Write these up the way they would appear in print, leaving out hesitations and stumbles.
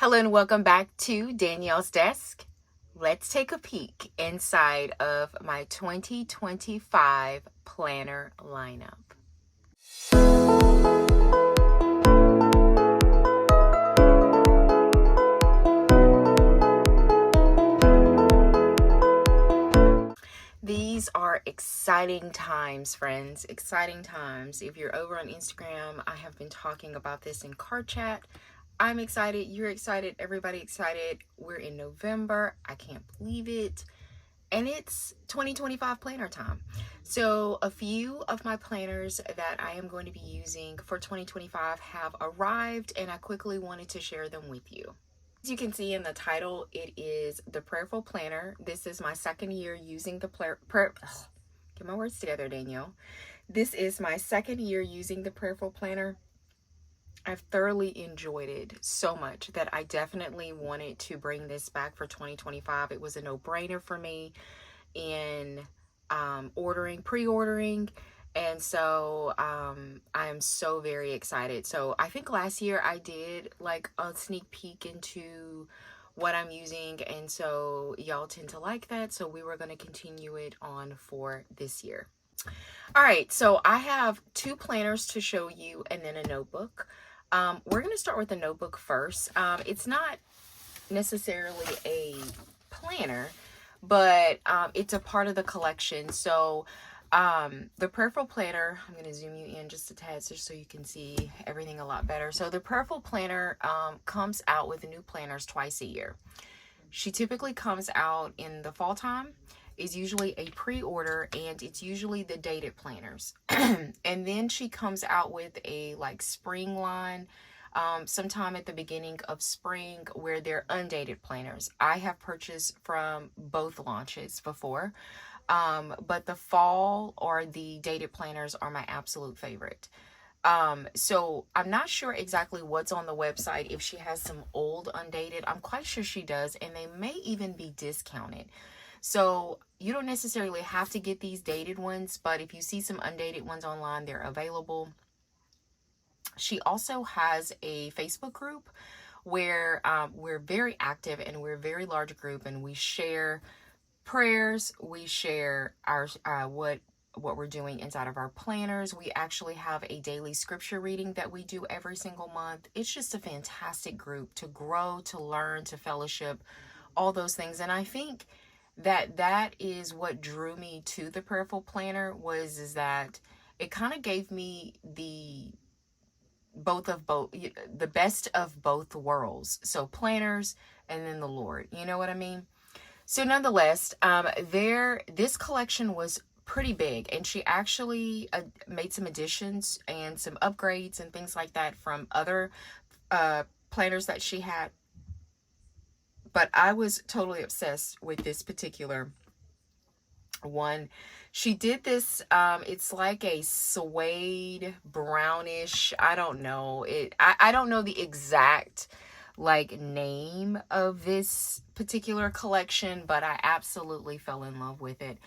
Hello and welcome back to Danielle's Desk. Let's take a peek inside of my 2025 planner lineup. These are exciting times, friends. Exciting times. If you're over on Instagram, I have been talking about this in card chat. I'm excited. You're excited. Everybody excited. We're in November. I can't believe it. And it's 2025 planner time. So a few of my planners that I am going to be using for 2025 have arrived, and I quickly wanted to share them with you. As you can see in the title, it is the Prayerful Planner. This is my second year using the get my words together, Danielle. This is my second year using the Prayerful Planner. I've thoroughly enjoyed it so much that I definitely wanted to bring this back for 2025. It was a no-brainer for me in pre-ordering. And so I am so very excited. So I think last year I did like a sneak peek into what I'm using. And so y'all tend to like that. So we were going to continue it on for this year. All right. So I have two planners to show you and then a notebook. We're going to start with the notebook first. It's not necessarily a planner, but it's a part of the collection. So the Prayerful Planner, I'm going to zoom you in just a tad just so you can see everything a lot better. So the Prayerful Planner comes out with new planners twice a year. She typically comes out in the fall time. Is usually a pre-order, and it's usually the dated planners. And then she comes out with a like spring line sometime at the beginning of spring where they're undated planners. I have purchased from both launches before, but the fall or the dated planners are my absolute favorite. So I'm not sure exactly what's on the website, if she has some old undated. I'm quite sure she does, and they may even be discounted. So you don't necessarily have to get these dated ones, but if you see some undated ones online, they're available. She also has a Facebook group where we're very active, and we're a very large group, and we share prayers. We share our what we're doing inside of our planners. We actually have a daily scripture reading that we do every single month. It's just a fantastic group to grow, to learn, to fellowship, all those things. And I think that is what drew me to the Prayerful Planner is that it kind of gave me the best of both worlds. So planners and then the Lord, you know what I mean? So nonetheless, this collection was pretty big, and she actually made some additions and some upgrades and things like that from other planners that she had. But I was totally obsessed with this particular one. She did this, it's like a suede brownish, I don't know. I don't know the exact like name of this particular collection, but I absolutely fell in love with it.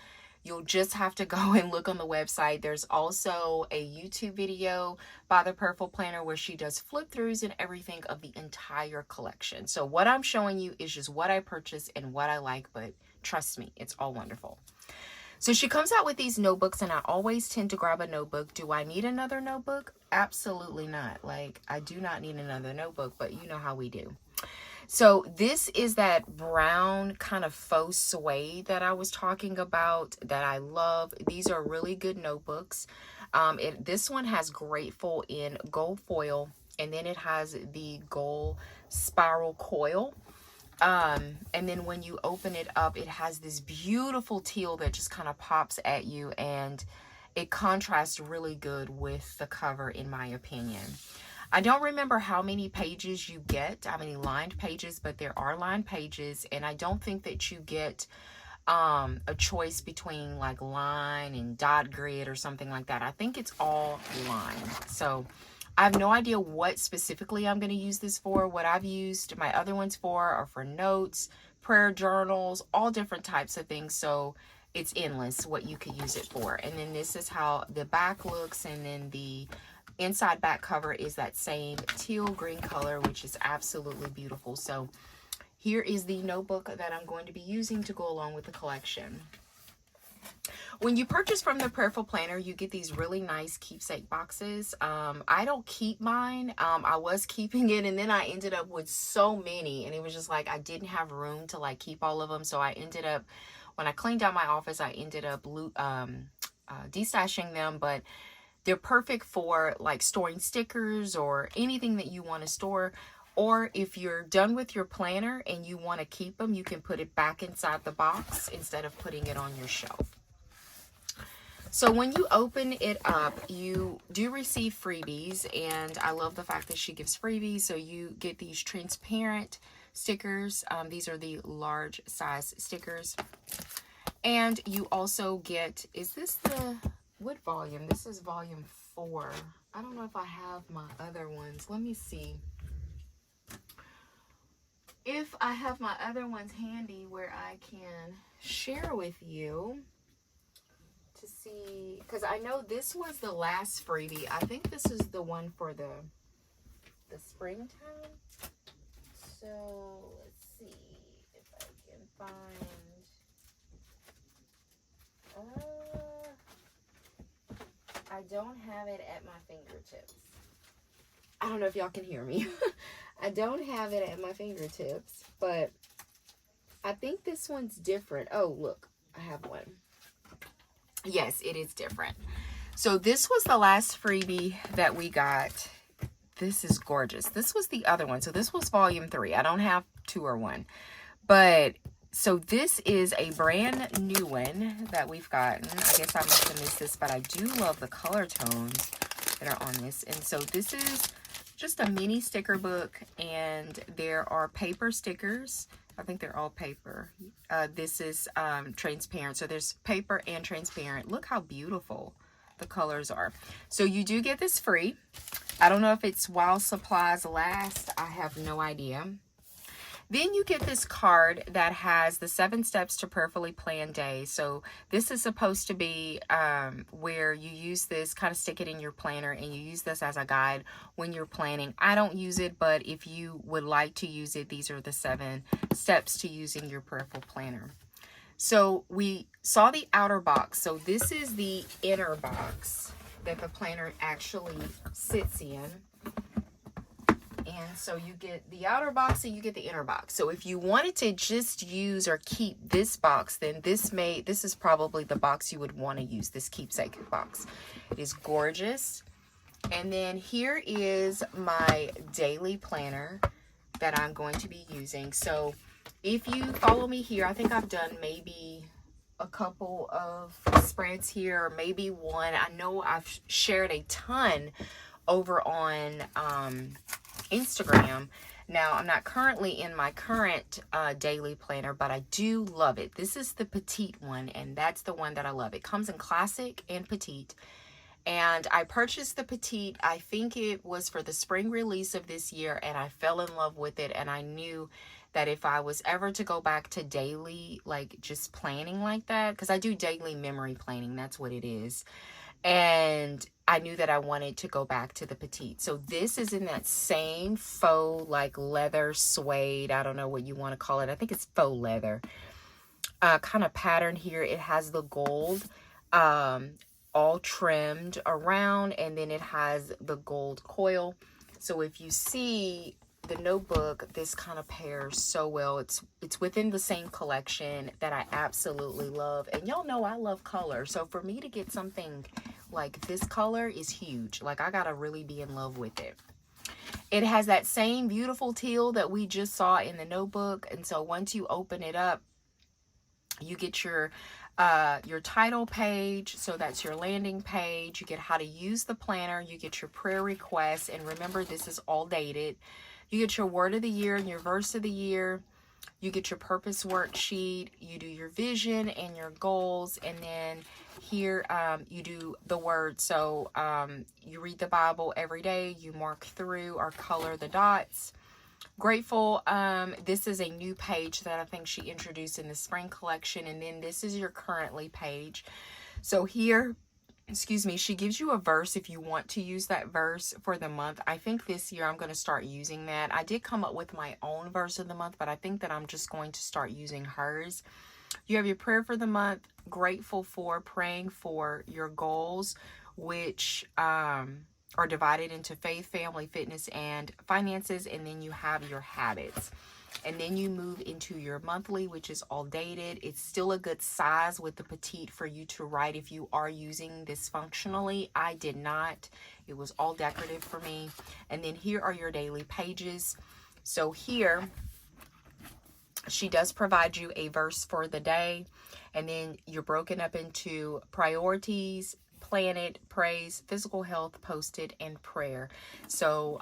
You'll just have to go and look on the website. There's also a YouTube video by the Prayerful Planner where she does flip throughs and everything of the entire collection. So what I'm showing you is just what I purchased and what I like, but trust me, it's all wonderful. So she comes out with these notebooks, and I always tend to grab a notebook. Do I need another notebook? Absolutely not. Like, I do not need another notebook, but you know how we do. So this is that brown kind of faux suede that I was talking about that I love. These are really good notebooks. This one has Grateful in gold foil, and then it has the gold spiral coil. And then when you open it up, it has this beautiful teal that just kind of pops at you, and it contrasts really good with the cover, in my opinion. I don't remember how many pages you get, how many lined pages, but there are lined pages, and I don't think that you get a choice between like line and dot grid or something like that. I think it's all lined. So I have no idea what specifically I'm going to use this for. What I've used my other ones for are for notes, prayer journals, all different types of things. So it's endless what you could use it for. And then this is how the back looks, and then the inside back cover is that same teal green color, which is absolutely beautiful. So here is the notebook that I'm going to be using to go along with the collection. When you purchase from the Prayerful planner, you get these really nice keepsake boxes. I don't keep mine. I was keeping it, and then I ended up with so many, and it was just like I didn't have room to like keep all of them. So I ended up, when I cleaned out my office, I ended up destashing them. But they're perfect for like storing stickers or anything that you want to store. Or if you're done with your planner and you want to keep them, you can put it back inside the box instead of putting it on your shelf. So when you open it up, you do receive freebies, and I love the fact that she gives freebies. So you get these transparent stickers. These are the large size stickers. And you also get, is this the, what volume? This is volume 4. I don't know if I have my other ones. Let me see if I have my other ones handy where I can share with you to see, because I know this was the last freebie. I think this is the one for the springtime. So let's see if I can find. I don't have it at my fingertips. I don't know if y'all can hear me. I don't have it at my fingertips, but I think this one's different. Oh, look, I have one. Yes, it is different. So this was the last freebie that we got. This is gorgeous. This was the other one. So this was volume 3. I don't have 2 or 1. But so this is a brand new one that we've gotten. I guess I must have missed this, but I do love the color tones that are on this. And so this is just a mini sticker book, and there are paper stickers. I think they're all paper. This is transparent. So there's paper and transparent. Look how beautiful the colors are. So you do get this free. I don't know if it's while supplies last. I have no idea. Then you get this card that has the 7 steps to prayerfully plan day. So this is supposed to be where you use this, kind of stick it in your planner, and you use this as a guide when you're planning. I don't use it, but if you would like to use it, these are the 7 steps to using your Prayerful planner. So we saw the outer box. So this is the inner box that the planner actually sits in. And so you get the outer box and you get the inner box. So if you wanted to just use or keep this box, then this is probably the box you would want to use, this keepsake box. It is gorgeous. And then here is my daily planner that I'm going to be using. So if you follow me here, I think I've done maybe a couple of spreads here, or maybe one. I know I've shared a ton over on Instagram. Now, I'm not currently in my current daily planner, but I do love it. This is the petite one, and that's the one that I love. It comes in classic and petite. And I purchased the petite, I think it was for the spring release of this year, and I fell in love with it. And I knew that if I was ever to go back to daily, like just planning like that, because I do daily memory planning, that's what it is. And I knew that I wanted to go back to the petite. So this is in that same faux, like leather suede, I don't know what you want to call it. I think it's faux leather kind of pattern here. It has the gold all trimmed around, and then it has the gold coil. So if you see the notebook, this kind of pairs so well. It's within the same collection that I absolutely love. And y'all know I love color. So for me to get something like this color is huge. Like, I gotta really be in love with it. It has that same beautiful teal that we just saw in the notebook. And so once you open it up, you get your title page. So that's your landing page. You get how to use the planner. You get your prayer requests. And remember, this is all dated. You get your word of the year and your verse of the year. You get your purpose worksheet. You do your vision and your goals. And then here you do the word. So you read the Bible every day. You mark through or color the dots. Grateful. This is a new page that I think she introduced in the spring collection. And then this is your currently page. So here excuse me, she gives you a verse if you want to use that verse for the month. I think this year I'm going to start using that. I did come up with my own verse of the month, but I think that I'm just going to start using hers. You have your prayer for the month, grateful for, praying for your goals, which are divided into faith, family, fitness, and finances. And then you have your habits. And then you move into your monthly, which is all dated. It's still a good size with the petite for you to write if you are using this functionally. I did not. It was all decorative for me. And then here are your daily pages. So here, she does provide you a verse for the day. And then you're broken up into priorities, planet, praise, physical health, posted, and prayer. So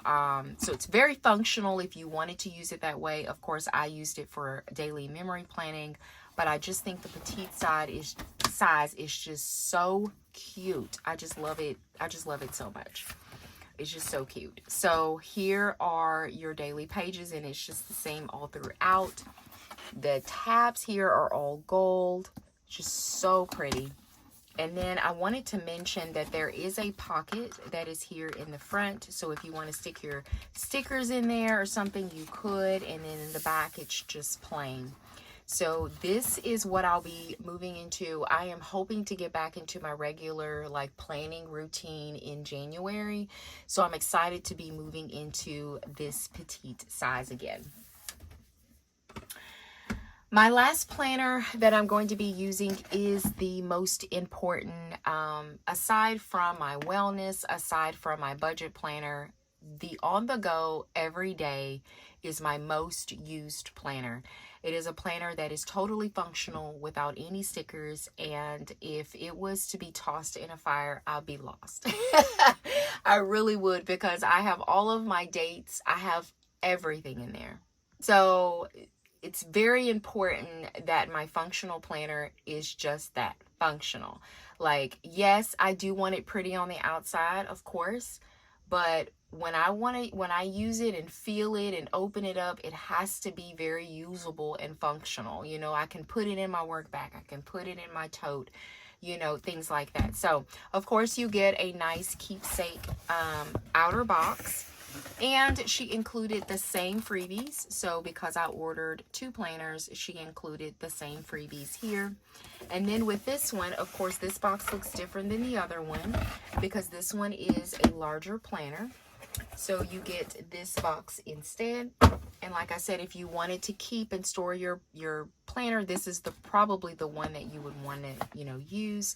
so it's very functional if you wanted to use it that way. Of course, I used it for daily memory planning, but I just think the petite size is just so cute. I just love it. I just love it so much. It's just so cute. So here are your daily pages, and it's just the same all throughout. The tabs here are all gold. Just so pretty. And then I wanted to mention that there is a pocket that is here in the front. So if you want to stick your stickers in there or something, you could. And then in the back, it's just plain. So this is what I'll be moving into. I am hoping to get back into my regular like planning routine in January. So I'm excited to be moving into this petite size again. My last planner that I'm going to be using is the most important, aside from my wellness, aside from my budget planner, the on-the-go every day is my most used planner. It is a planner that is totally functional without any stickers, and if it was to be tossed in a fire, I'll be lost. I really would, because I have all of my dates. I have everything in there. So it's very important that my functional planner is just that, functional. Like, yes, I do want it pretty on the outside, of course, but when I use it and feel it and open it up, it has to be very usable and functional. You know, I can put it in my work bag, I can put it in my tote, you know, things like that. So, of course, you get a nice Keepsake outer box. And she included the same freebies. So because I ordered 2 planners, she included the same freebies here. And then with this one, of course, this box looks different than the other one because this one is a larger planner. So you get this box instead. And like I said, if you wanted to keep and store your planner, this is probably the one that you would want to, you know, use.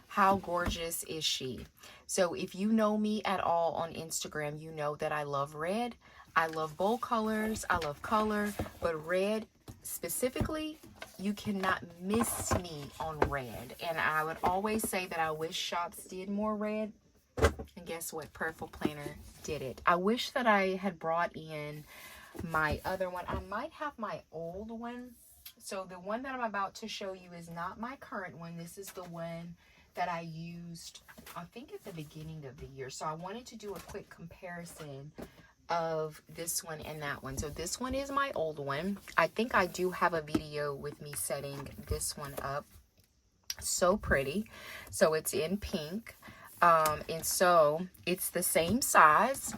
How gorgeous is she? So if you know me at all on Instagram, you know that I love red. I love bold colors. I love color. But red specifically, you cannot miss me on red. And I would always say that I wish shops did more red. And guess what? Prayerful Planner did it. I wish that I had brought in my other one. I might have my old one. So the one that I'm about to show you is not my current one. This is the one that I used, I think, at the beginning of the year. So I wanted to do a quick comparison of this one and that one. So this one is my old one. I think I do have a video with me setting this one up. So pretty. So it's in pink. And so it's the same size,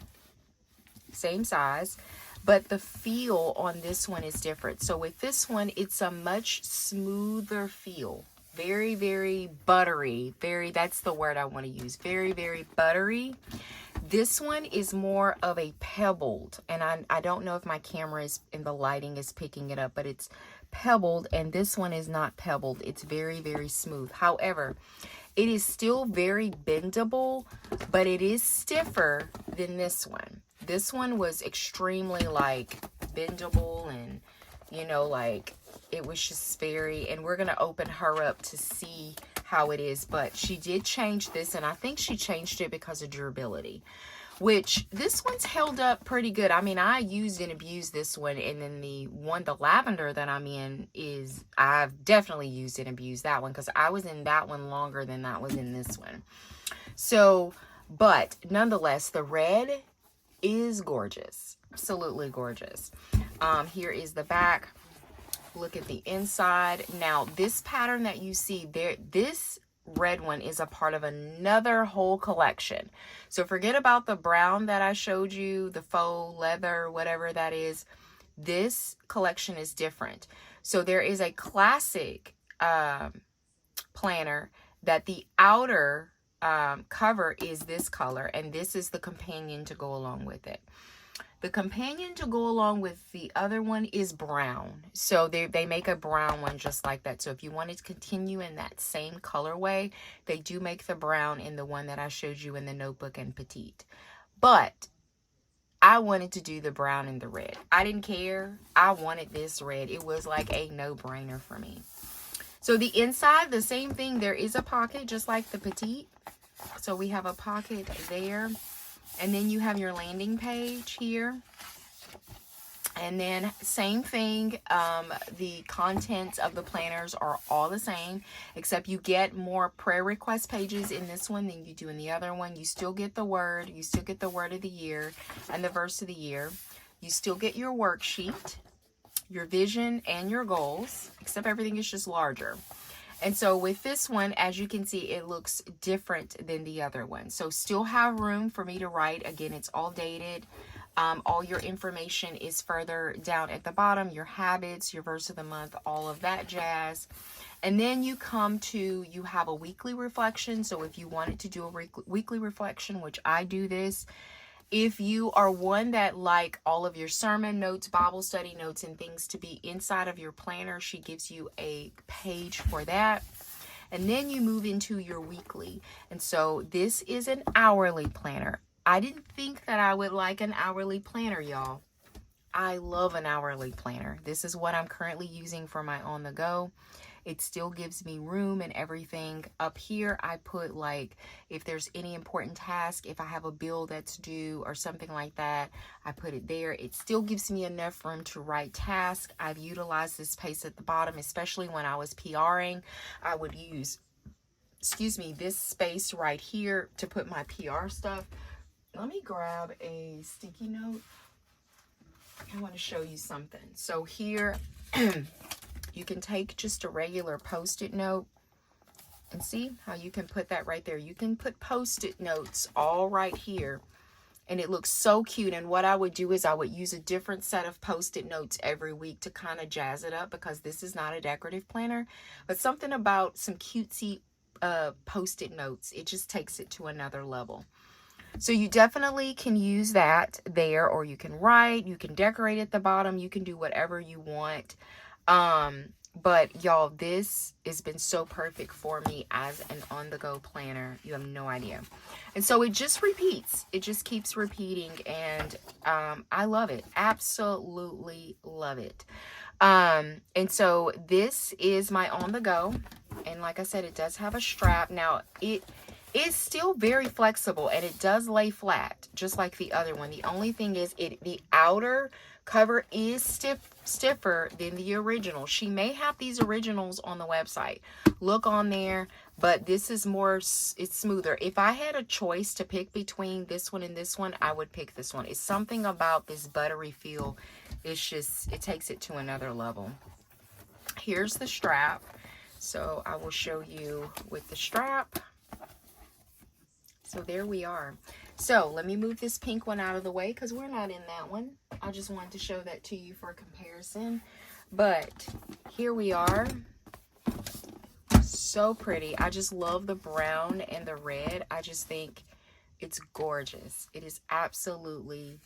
but the feel on this one is different. So with this one, it's a much smoother feel. Very, very buttery. That's the word I want to use. Very, very buttery. This one is more of a pebbled, and I don't know if my camera is and the lighting is picking it up, but it's pebbled, and this one is not pebbled. It's very, very smooth. However, it is still very bendable, but it is stiffer than this one. This one was extremely like bendable, and you know, like it was just very, and we're going to open her up to see how it is, but she did change this, and I think she changed it because of durability, which this one's held up pretty good. I mean, I used and abused this one, and then the lavender that I'm in is, I've definitely used and abused that one because I was in that one longer than that was in this one. So, but nonetheless, the red is gorgeous. Absolutely gorgeous. Here is the back. Look at the inside. Now, this pattern that you see there, this red one is a part of another whole collection. So forget about the brown that I showed you, the faux leather, whatever that is. This collection is different. So there is a classic planner that the outer cover is this color, and this is the companion to go along with it. The companion to go along with the other one is brown. So they make a brown one just like that. So if you wanted to continue in that same colorway, they do make the brown in the one that I showed you in the notebook and petite. But I wanted to do the brown and the red. I didn't care. I wanted this red. It was like a no-brainer for me. So the inside, the same thing. There is a pocket just like the petite. So we have a pocket there. And then you have your landing page here. And then same thing, the contents of the planners are all the same, except you get more prayer request pages in this one than you do in the other one. You still get the word. You still get the word of the year and the verse of the year. You still get your worksheet, your vision, and your goals, except everything is just larger. And so with this one, as you can see, it looks different than the other one. So still have room for me to write. Again, it's all dated. All your information is further down at the bottom. Your habits, your verse of the month, all of that jazz. And then you come to, you have a weekly reflection. So if you wanted to do a weekly reflection, which I do this, if you are one that like all of your sermon notes, Bible study notes, and things to be inside of your planner, she gives you a page for that. And then you move into your weekly. And so this is an hourly planner. I didn't think that I would like an hourly planner, y'all. I love an hourly planner. This is what I'm currently using for my on the go. It still gives me room and everything. Up here, I put like, if there's any important task, if I have a bill that's due or something like that, I put it there. It still gives me enough room to write tasks. I've utilized this space at the bottom, especially when I was PRing. I would use, this space right here to put my PR stuff. Let me grab a sticky note. I want to show you something. So here, you can take just a regular Post-it note and see how you can put that right there. You can put Post-it notes all right here, and it looks so cute. And what I would do is I would use a different set of Post-it notes every week to kind of jazz it up, because this is not a decorative planner, but something about some cutesy Post-it notes, it just takes it to another level. So you definitely can use that there, or you can write, you can decorate at the bottom, you can do whatever you want. But y'all, this has been so perfect for me as an on-the-go planner. You have no idea. And so it just repeats. It just keeps repeating, and I love it. Absolutely love it. And so this is my on-the-go, and like I said, it does have a strap. Now it is still very flexible, and it does lay flat just like the other one. The only thing is the outer cover is stiffer than the original. She may have these originals on the website. Look on there, but this is more, it's smoother. If I had a choice to pick between this one and this one, I would pick this one. It's something about this buttery feel. It's just, it takes it to another level. Here's the strap. So I will show you with the strap. So there we are. So let me move this pink one out of the way, because we're not in that one. I just wanted to show that to you for comparison. But here we are. So pretty. I just love the brown and the red. I just think it's gorgeous. It is absolutely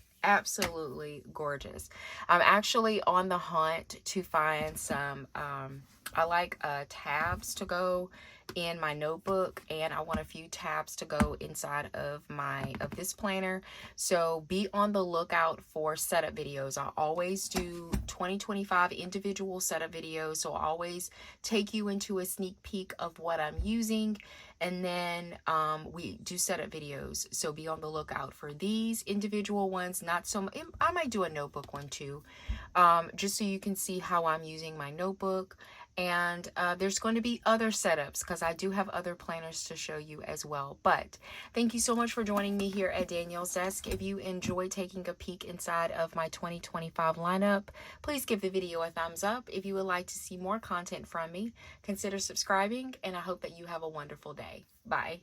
gorgeous. I'm actually on the hunt to find some, I like tabs to go in my notebook, and I want a few tabs to go inside of this planner. So be on the lookout for setup videos. I always do 20-25 individual setup videos, so I always take you into a sneak peek of what I'm using, and then we do setup videos. So be on the lookout for these individual ones. Not so much, I might do a notebook one too, just so you can see how I'm using my notebook. And there's going to be other setups because I do have other planners to show you as well. But thank you so much for joining me here at Danielle's Desk. If you enjoy taking a peek inside of my 2025 lineup, please give the video a thumbs up. If you would like to see more content from me, consider subscribing, and I hope that you have a wonderful day. Bye.